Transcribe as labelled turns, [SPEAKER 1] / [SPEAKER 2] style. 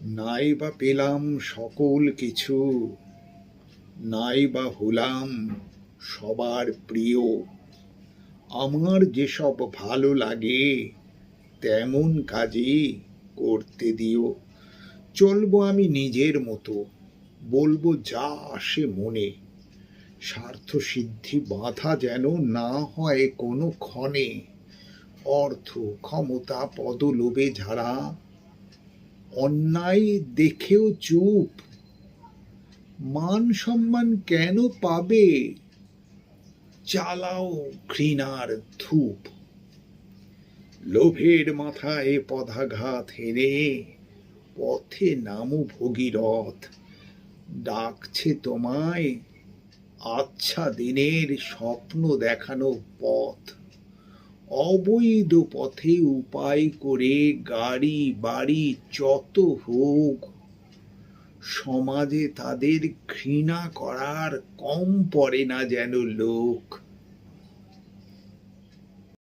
[SPEAKER 1] নাই বা পেলাম সকল কিছু, নাই বা হলাম সবার প্রিয়। আমার যেসব ভালো লাগে তেমন কাজই করতে দিও। চলবো আমি নিজের মতো, বলবো যা আসে মনে। স্বার্থ সিদ্ধি বাধা যেন না হয় কোনো ক্ষণে। অর্থ ক্ষমতা পদলোভে যারা অন্যায় দেখেও চুপ, মান সম্মান কেন পাবে, চালাও ঘৃণার ধূপ। লোভের মাথায় পদাঘাত হেনে পথে নামো ভগীরথ। ডাকছে তোমায় আচ্ছা দিনের স্বপ্ন দেখানো পথ। অবৈধ পথে উপায় করে গাড়ি বাড়ি যত হোক, সমাজে তাদের ঘৃণা করার কম পড়ে না যেন লোক।